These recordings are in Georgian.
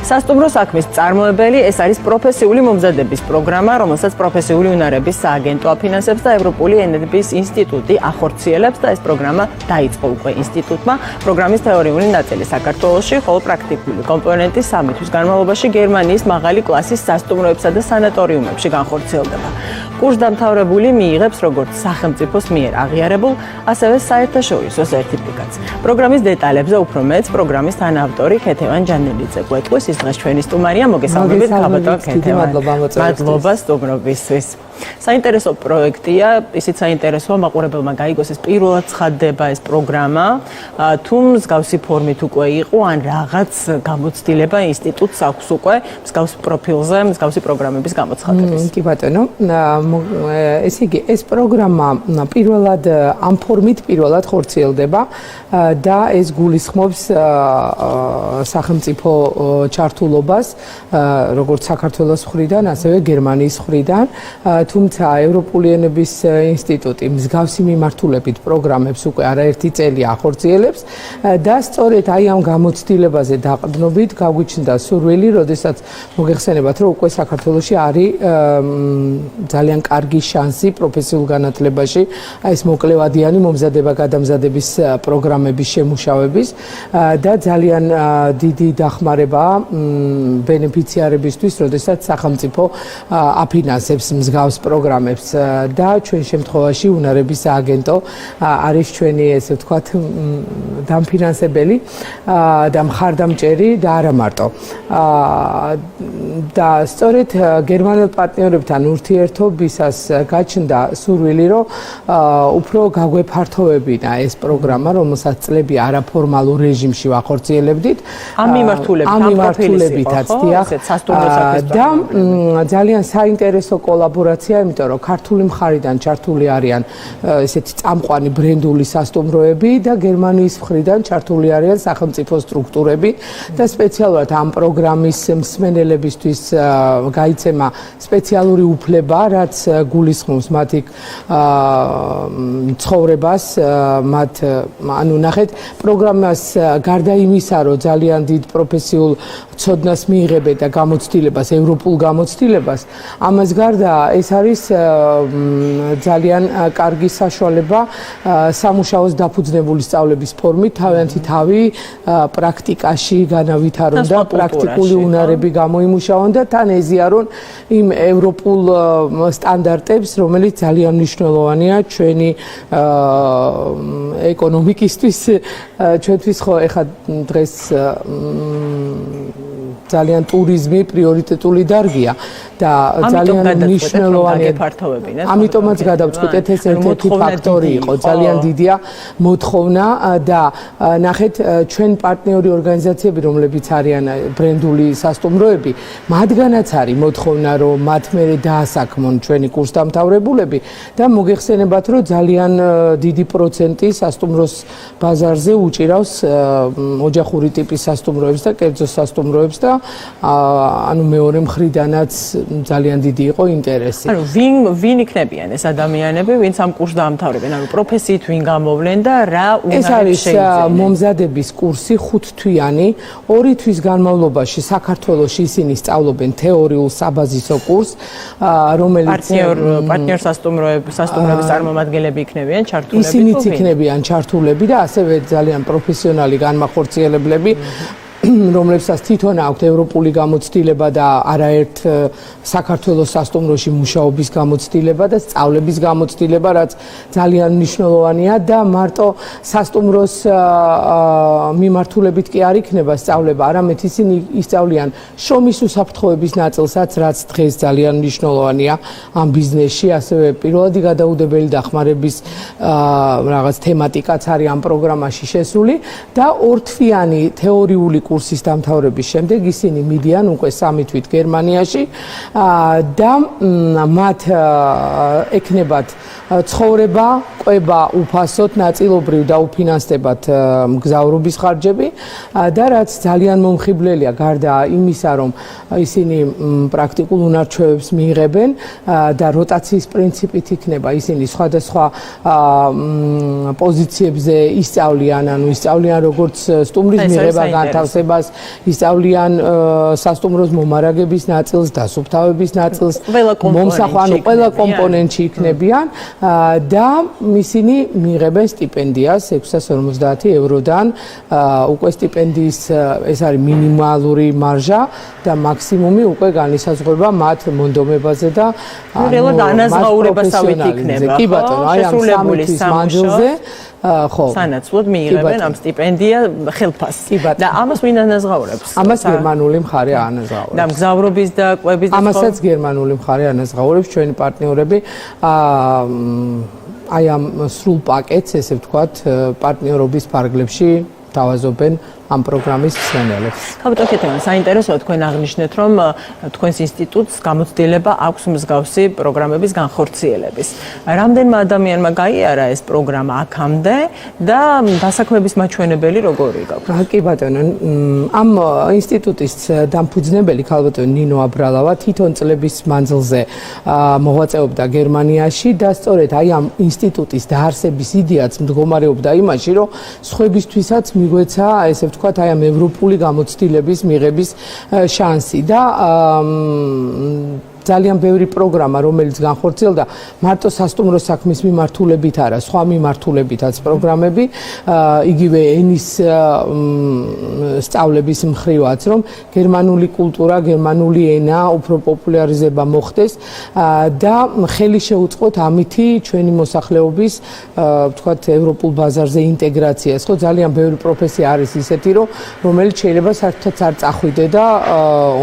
სასტუმრო საქმის წარმოებელი, ეს არის პროფესიული მომზადების პროგრამა, რომელსაც პროფესიული უნარების სააგენტო აფინანსებს და ევროპული ენერგიის ინსტიტუტი ახორციელებს და ეს პროგრამა დაიწყო უკვე ინსტიტუტმა. პროგრამის თეორიული ნაწილი საქართველოში, ხოლო პრაქტიკული კომპონენტი 3 თვის განმავლობაში გერმანიის მაღალი კლასის სასტუმროებსა და სანატორიუმებში განხორციელდება. კურსდამთავრებული მიიღებს როგორც სახელმწიფოს მიერ აღიარებულ, ასევე საერთაშორისო სერტიფიკატს. პროგრამის დეტალებზე უფრო მეც პროგრამის თანაავტორი ქეთევან ჯანელიძე გვეტყვის. ის დღეს ჩვენი სტუმარია, მოგესალმებით ქაბატონ ქეთევან. მადლობა სტუმრობისთვის. საინტერესო პროექტია, ისიც საინტერესოა მაყურებელმა გაიგოს, ეს პირველად ცხადდება ეს პროგრამა, თუ მსგავსი ფორმით უკვე იყო, ან რაღაც გამოცდილება ინსტიტუტს აქვს უკვე მსგავს პროფილზე, მსგავსი პროგრამების გამოცხადების. კი ბატონო, ესე იგი, ეს პროგრამა პირველად ამ ფორმით პირველად ხორციელდება და ეს გულისხმობს სახელმწიფო ჩართულობას, როგორც საქართველოს მხრიდან, ასევე გერმანიის მხრიდან. თუმცა ევროპული ენების ინსტიტუტი მსგავსი მიმართულებით პროგრამებს უკვე არაერთი წელი ახორციელებს და სწორედ აი ამ გამოცდილებაზე დაყრდნობით გაგვიჩნდა სურვილი, როდესაც მოგეხსენებათ, რომ უკვე საქართველოში არის ძალიან კარგი შანსი პროფესიულ განათლებაში, აი ეს მოკლევადიანი მომზადება-გადამზადების პროგრამების შემუშავების და ძალიან დიდი დახმარებაა ბენეფიციარებისთვის, როდესაც სახელმწიფო აფინანსებს მსგავს პროგრამებს და ჩვენ შემთხვევაში უნარების სააგენტო არის ჩვენი, ესე ვთქვათ, დამფინანსებელი და მხარდამჭერი და არა მარტო. და სწორედ გერმანელ პარტნიორებთან ურთიერთობისას გაჩნდა სურვილი, რომ უფრო გაგვეფართოვებინა ეს პროგრამა, რომელსაც წლები არაფორმალურ რეჟიმში ვახორციელებდით. ამ მიმართულებითაც და ძალიან საინტერესო კოლაბორაცია, იმიტომ რომ ქართული მხარიდან ჩართული არიან ესეთი წამყვანი ბრენდული სასტუმროები და გერმანიის მხრიდან ჩართული არიან სახელმწიფო სტრუქტურები და სპეციალურად ამ პროგრამის მსმენელებისთვის გაიცემა სპეციალური უფლება, რაც გულისხმობს მათი ცხოვრებას, ანუ ნახეთ, პროგრამას გარდა იმისა, რომ ძალიან დიდ პროფესიულ ცოდნას მიიღებენ და გამოცდილებას, ევროპულ გამოცდილებას, ამას გარდა ეს არის ძალიან კარგი საშუალება სამუშაოს დაფუძნებული სწავლების ფორმით თავიანთი თავი პრაქტიკაში განავითარონ და პრაქტიკული უნარები გამოიმუშაონ და თან ეზიარონ იმ ევროპულ სტანდარტებს, რომელიც ძალიან მნიშვნელოვანია ჩვენი ეკონომიკისთვის, ჩვენთვის ხო ეხლა დღეს ძალიან ტურიზმი პრიორიტეტული დარგია და ძალიან მნიშვნელოვანია. ამიტომაც გადავწყვიტეთ, ეს ერთ-ერთი ფაქტორი იყო, ძალიან დიდია მოთხოვნა და ნახეთ, ჩვენ პარტნიორი ორგანიზაციები, რომლებიც არიან ბრენდული სასტუმროები, მათგანაც არის მოთხოვნა, რომ მათ მერე დაასაქმონ ჩვენი კურსდამთავრებულები და მოგეხსენებათ, რომ ძალიან დიდი პროცენტი სასტუმროს ბაზარზე უჭირავს ოჯახური ტიპის სასტუმროებს და კერძო სასტუმროებს და ანუ მეორე მხრიდანაც ძალიან დიდი იყო ინტერესი. ანუ ვინ იქნებიან ეს ადამიანები, ვინც ამ კურსს დაამთავრებენ, ანუ პროფესიით ვინ გამოვლენ და რა უნარები შეიძენენ? ეს არის მომზადების კურსი 5 თვიანი, 2 თვის განმავლობაში საქართველოში ისინი სწავლობენ თეორიულ საბაზისო კურსს, რომელიც პარტნიორ სასტუმროების წარმომადგენლები იქნებიან ჩართულები. ისინიც იქნებიან ჩართულები და ასევე ძალიან პროფესიონალი განმახორციელებლები, რომლებსაც თვითონ აქვთ ევროპული გამოცდილება და არაერთ საქართველოს სასტუმროში მუშაობის გამოცდილება და სწავლების გამოცდილება, რაც ძალიან მნიშვნელოვანია და მარტო სასტუმროს მიმართულებით კი არ იქნება სწავლება, არამედ ისინი ისწავლიან შრომის უსაფრთხოების ნაწილსაც, რაც დღეს ძალიან მნიშვნელოვანია ამ ბიზნესში, ასევე პირველადი გადაუდებელი დახმარების რაღაც თემატიკაც არის ამ პროგრამაში შესული და ორთვიანი თეორიული კურსის დამთავრების შემდეგ ისინი მიდიან უკვე 3 თვით გერმანიაში და მათ ექნებათ ცხოვრება, ყვება უფასოდ, ნაწილობრივ დაუფინანსდებათ მგზავრობის ხარჯები და რაც ძალიან მომხიბლელია, გარდა იმისა, რომ ისინი პრაქტიკულ უნარჩვევებს მიიღებენ და როტაციის პრინციპით იქნება ისინი სხვადასხვა პოზიციებზე ისწავლიან, ანუ ისწავლიან როგორც სტუმრის მიღება განთავსება განთავსებას, ისწავლიან სასტუმროს მომარაგების ნაწილს, დასუფთავების ნაწილს, ყველა კომპონენტში იქნებიან და ისინი მიიღებენ სტიპენდიას 650 ევროდან. უკვე სტიპენდიის ეს არის მინიმალური მარჟა და მაქსიმუმი უკვე განისაზღვრება მათ მონდომებაზე და ანაზღაურებასავით იქნება. კი ბატონო, აი ამ 3 თვის მანძილზე ხო. სანაცვლოდ მიიღებენ ამ სტიპენდია ხელფასს. და ამას ვინ ანაზღაურებს? ამას გერმანული მხარე ანაზღაურებს. და მგზავრობის და კვების ამასაც გერმანული მხარე ანაზღაურებს ჩვენი პარტნიორები. აი ამ სრულ პაკეტს, ესე ვთქვათ, პარტნიორობის ფარგლებში თავაზობენ ამ პროგრამის მსმენელებს. ხალხო, კეთილია, საინტერესოა თქვენ აღნიშნეთ, რომ თქვენს ინსტიტუტს გამოცდილება აქვს მსგავსი პროგრამების განხორციელების. რამდენმა ადამიანმა გაიარა ეს პროგრამა აქამდე და დასაქმების მაჩვენებელი როგორი გაქვთ? კი ბატონო, ამ ინსტიტუტის დამფუძნებელი ქალბატონი ნინო აბრალავა თვითონ წლების მანძილზე მოღვაწეობდა გერმანიაში და სწორედ აი ამ ინსტიტუტის დაარსების იდეაც მდგომარეობდა იმაში, რომ სხვებისთვისაც მიგვეცა ესე ვთქვათ, აი ამ ევროპული გამოცდილების მიღების შანსი და ძალიან ბევრი პროგრამა, რომელიც განხორციელდა მარტო სასტუმრო საქმის მიმართულებით არა, სხვა მიმართულებითაც პროგრამები, იგივე ენის სწავლების მხრივაც, რომ გერმანული კულტურა, გერმანული ენა უფრო პოპულარიზება მოხდეს და ხელი შეუწყოთ ამითი ჩვენი მოსახლეობის, ვთქვათ, ევროპულ ბაზარზე ინტეგრაციას. ხო, ძალიან ბევრი პროფესია არის ისეთი, რომელიც შეიძლება საერთოდ არ წახვიდე და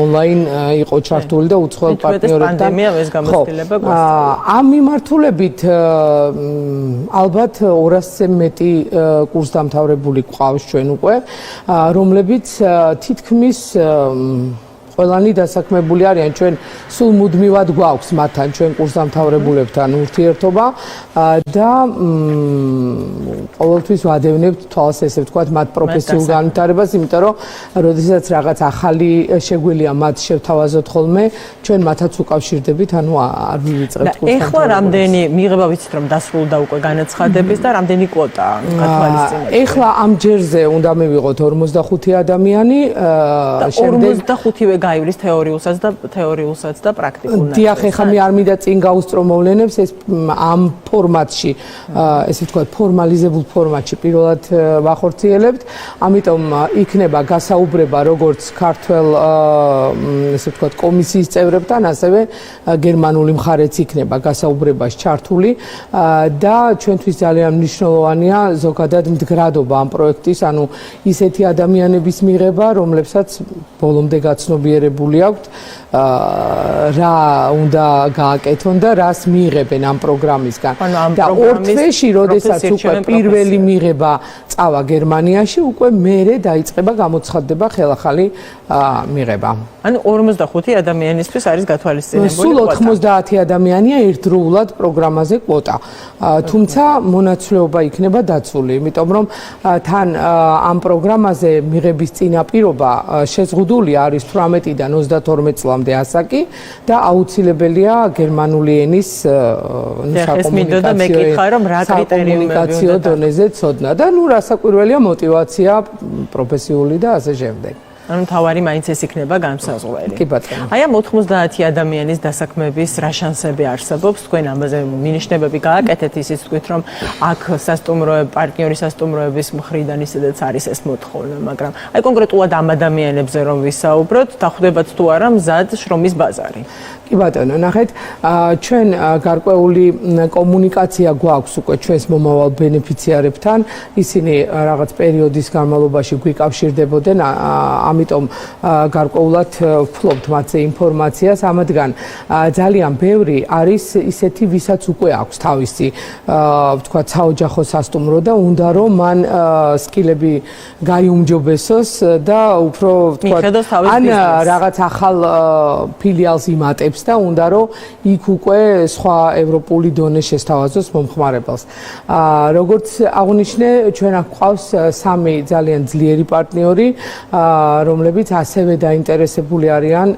ონლაინ იყო ჩართული და უცხოელ პარტნიორებთან პანდემიამ ეს გამოცდილება გვასწავლა. ამ მიმართულებით ალბათ 200-ზე მეტი კურსდამთავრებული გვყავს ჩვენ უკვე, რომლებიც თითქმის ყველანი დასაქმებული არიან. ჩვენ სულ მუდმივად გვაქვს მათთან ჩვენ კურსდამთავრებულებთან ურთიერთობა და ყოველთვის ვადევნებთ თვალს, ესე ვთქვათ, მათ პროფესიულ განვითარებას, იმიტომ რომ როდესაც რაღაც ახალი შეგვიძლია მათ შევთავაზოთ ხოლმე, ჩვენ მათაც უკავშირდებით, ანუ არ ვივიწყებთ კურსდამთავრებულებას. ეხლა რამდენი მიიღება ვიცით, რომ დასრულდა უკვე განაცხადების და რამდენი კვოტა გათვალისწინებთ? ეხლა ამ ჯერზე უნდა მივიღოთ 45 ადამიანი, შემდეგ 45-ვე გაივლის თეორიულსაც და პრაქტიკულ ნაწილს. დიახ, ეხლა მე არ მინდა წინ გაუსწრო მოვლენებს, ეს ამ ფორმატში, ესე ვთქვათ, ფორმალიზებულ ფორმატში პირველად ვახორციელებთ. ამიტომ იქნება გასაუბრება როგორც ქართველ, ესე ვთქვათ, კომისიის წევრებთან, ასევე გერმანული მხარეც იქნება გასაუბრებაში ჩართული და ჩვენთვის ძალიან მნიშვნელოვანია ზოგადად მდგრადობა ამ პროექტის, ანუ ისეთი ადამიანების მიღება, რომლებსაც ბოლომდე გაცნობიერებული აქვთ რა უნდა გააკეთონ და რას მიიღებენ ამ პროგრამისგან. და ორ თვეში, როდესაც უკვე პირველი მიღება წავა გერმანიაში, უკვე მერე დაიწყება გამოცხადდება ხელახალი მიღება. ანუ 45 ადამიანისთვის არის გათვალისწინებული კვოტა. სულ 90 ადამიანია ერთდროულად პროგრამაზე კვოტა. თუმცა მონაცვლეობა იქნება დაცული, იმიტომ რომ თან ამ პროგრამაზე მიღების წინაპირობა შეზღუდული არის 18-დან 32 წლამდე ასაკი და აუცილებელია გერმანული ენის საკომუნიკაციო დონეზე ცოდნა და ნუ რასაკვირველია მოტივაცია პროფესიული და ასე შემდეგ. ანუ თავარი მაინც ეს იქნება განსაზღვრელი. კი ბატონო. აი ამ 90 ადამიანის დასაქმების რა შანსები არსებობს? თქვენ ამაზე მინიშნებები გააკეთეთ, ისიც თქვით, რომ აქ პარტნიორი სასტუმროების მხრიდან ისედაც არის ეს მოთხოვნა, მაგრამ აი კონკრეტულად ამ ადამიანებზე რომ ვისაუბროთ, დახვდებათ თუ არა მზად შრომის ბაზარი? კი ბატონო, ნახეთ, ჩვენ გარკვეული კომუნიკაცია გვაქვს უკვე ჩვენს მომავალ ბენეფიციარებთან, ისინი რაღაც პერიოდის განმავლობაში გვიკავშირდებოდნენ, ამიტომ გარკვეულად ვფლობთ მათზე ინფორმაციას, ამათგან ძალიან ბევრი არის ისეთი, ვისაც უკვე აქვს თავისი, ვთქვათ, საოჯახო სასტუმრო და უნდა რომ მან სკილები გაიუმჯობესოს და უფრო ვთქვათ, ან რაღაც ახალ ფილიალს იმატებს და უნდა რომ იქ უკვე სხვა ევროპული დონე შესთავაზოს მომხმარებელს. როგორც აღნიშნე, ჩვენ აქ გვყავს 3 ძალიან ძლიერი პარტნიორი, რომლებიც ასევე დაინტერესებული არიან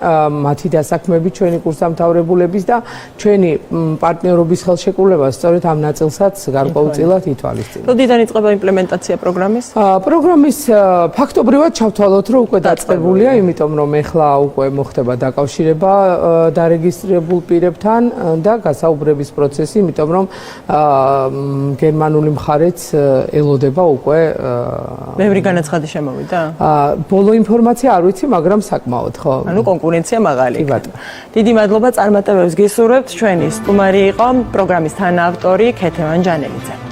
მათი დასაქმებით ჩვენი კურსდამთავრებულების და ჩვენი პარტნიორობის ხელშეკრულება სწორედ ამ ნაწილსაც გარკვეულწილად ითვალისწინებს. როდიდან იწყება იმპლემენტაცია პროგრამის? პროგრამის ფაქტობრივად ჩავთვალოთ, რომ უკვე დაწყებულია, იმიტომ რომ ეხლა უკვე მოხდება დაკავშირება დარეგისტრირებულ პირებთან და გასაუბრების პროცესი, იმიტომ რომ გერმანული მხარეც ელოდება უკვე ბევრი განაცხადი შემოვიდა? ბოლო ინფორმაცია არ ვიცი, მაგრამ საკმაოდ, ხო. ანუ კონკურენცია მაღალი. კი ბატონო. დიდი მადლობა წარმატებებს გისურვებთ. ჩვენი სტუმარი იყო პროგრამის თანაავტორი ქეთევან ჯანელიძე.